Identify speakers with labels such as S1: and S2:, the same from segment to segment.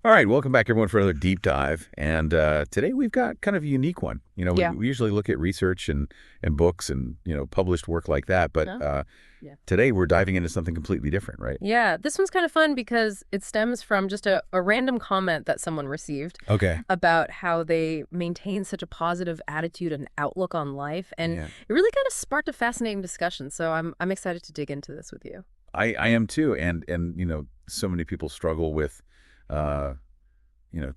S1: All right, welcome back everyone for another deep dive. And today we've got kind of a unique one.
S2: Yeah.
S1: We usually look at research and books and, published work like that. But
S2: No? Yeah.
S1: today we're diving into something completely different, right?
S2: Yeah, this one's kind of fun because it stems from just a random comment that someone received
S1: Okay.
S2: about how they maintain such a positive attitude and outlook on life. And
S1: Yeah.
S2: it really kind of sparked a fascinating discussion. So I'm excited to dig into this with you.
S1: I am too. And so many people struggle with, uh, you know,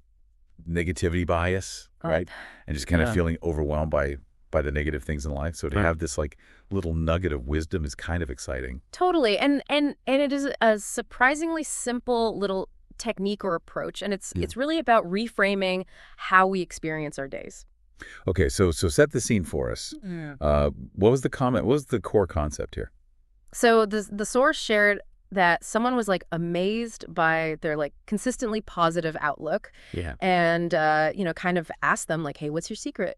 S1: negativity bias,
S2: Uh,
S1: right? And just kind of
S2: yeah.
S1: feeling overwhelmed by the negative things in life. So to have this like little nugget of wisdom is kind of exciting.
S2: Totally. And it is a surprisingly simple little technique or approach. And it's really about reframing how we experience our days.
S1: Okay, so set the scene for us.
S2: Yeah.
S1: What was the comment? What was the core concept here?
S2: So the source shared that someone was like amazed by their like consistently positive outlook
S1: Yeah.
S2: and kind of asked them like, hey, what's your secret?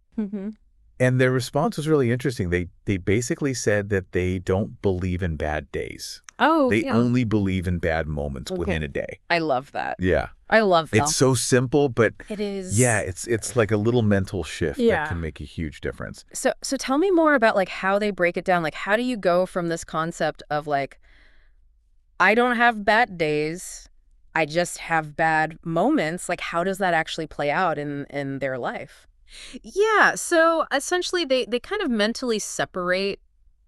S1: And their response was really interesting. They basically said that they don't believe in bad days.
S2: Oh,
S1: They
S2: yeah.
S1: only believe in bad moments
S2: Okay.
S1: within a day.
S2: I love that.
S1: Yeah.
S2: I love that.
S1: It's so simple, but
S2: It is.
S1: yeah, it's like a little mental shift that
S2: Yeah.
S1: can make a huge difference.
S2: So tell me more about like how they break it down. Like how do you go from this concept of like, I don't have bad days, I just have bad moments. Like how does that actually play out in their life? Yeah, so essentially they kind of mentally separate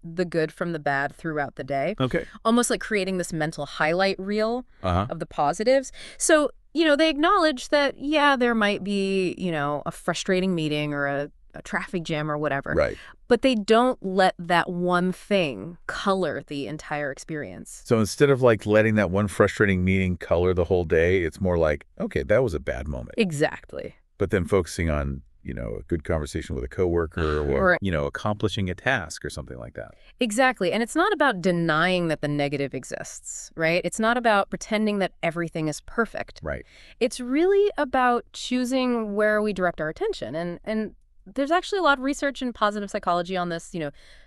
S2: the good from the bad throughout the day,
S1: Okay.
S2: almost like creating this mental highlight reel
S1: Uh-huh.
S2: of the positives. So, they acknowledge that, yeah, there might be, a frustrating meeting or a traffic jam or whatever,
S1: Right.
S2: but they don't let that one thing color the entire experience.
S1: So instead of like letting that one frustrating meeting color the whole day, it's more like, okay, that was a bad moment.
S2: Exactly.
S1: But then focusing on, a good conversation with a coworker
S2: Or-
S1: or, accomplishing a task or something like that.
S2: Exactly. And it's not about denying that the negative exists, right? It's not about pretending that everything is perfect.
S1: Right.
S2: It's really about choosing where we direct our attention. And there's actually a lot of research in positive psychology on this,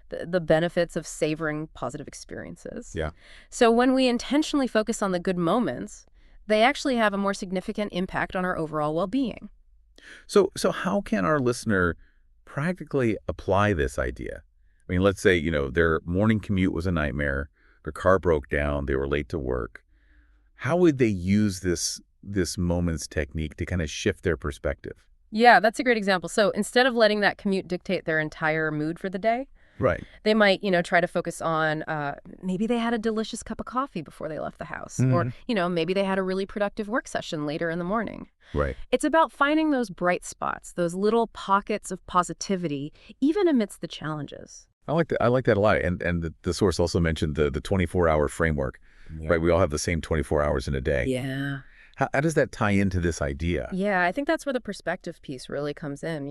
S2: the benefits of savoring positive experiences.
S1: Yeah.
S2: So when we intentionally focus on the good moments, they actually have a more significant impact on our overall well-being.
S1: So how can our listener practically apply this idea? I mean, let's say, their morning commute was a nightmare, their car broke down, they were late to work. How would they use this moments technique to kind of shift their perspective?
S2: Yeah, that's a great example. So instead of letting that commute dictate their entire mood for the day,
S1: Right.
S2: they might, try to focus on maybe they had a delicious cup of coffee before they left the house. Or, maybe they had a really productive work session later in the morning.
S1: Right.
S2: It's about finding those bright spots, those little pockets of positivity, even amidst the challenges.
S1: I like that. I like that a lot. And the source also mentioned the 24-hour framework, right? We all have the same 24 hours in a day.
S2: Yeah.
S1: How does that tie into this idea?
S2: Yeah, I think that's where the perspective piece really comes in.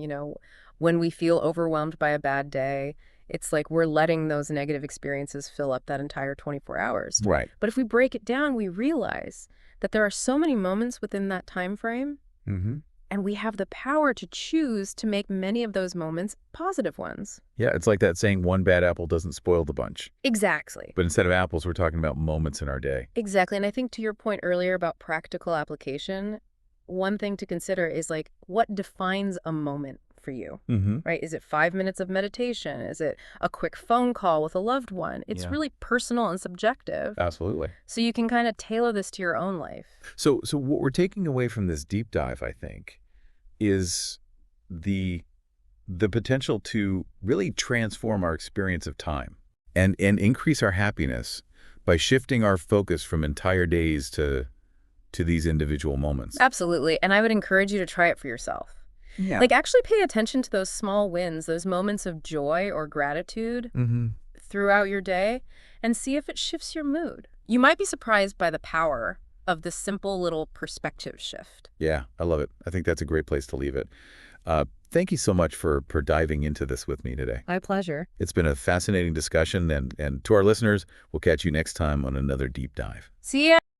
S2: When we feel overwhelmed by a bad day, it's like we're letting those negative experiences fill up that entire 24 hours.
S1: Right.
S2: But if we break it down, we realize that there are so many moments within that time frame,
S1: Mm-hmm.
S2: and we have the power to choose to make many of those moments positive ones.
S1: Yeah, it's like that saying, one bad apple doesn't spoil the bunch.
S2: Exactly.
S1: But instead of apples, we're talking about moments in our day.
S2: Exactly. And I think to your point earlier about practical application, one thing to consider is like what defines a moment for you,
S1: Mm-hmm.
S2: right? Is it 5 minutes of meditation? Is it a quick phone call with a loved one? It's
S1: Yeah.
S2: really personal and subjective.
S1: Absolutely.
S2: So you can kind of tailor this to your own life.
S1: So what we're taking away from this deep dive, I think, is the potential to really transform our experience of time and increase our happiness by shifting our focus from entire days to these individual moments.
S2: Absolutely. And I would encourage you to try it for yourself.
S1: Yeah.
S2: Like actually pay attention to those small wins, those moments of joy or gratitude
S1: Mm-hmm.
S2: throughout your day, and see if it shifts your mood. You might be surprised by the power of this simple little perspective shift.
S1: Yeah, I love it. I think that's a great place to leave it. Thank you so much for diving into this with me today.
S2: My pleasure.
S1: It's been a fascinating discussion, and to our listeners, we'll catch you next time on another deep dive.
S2: See ya.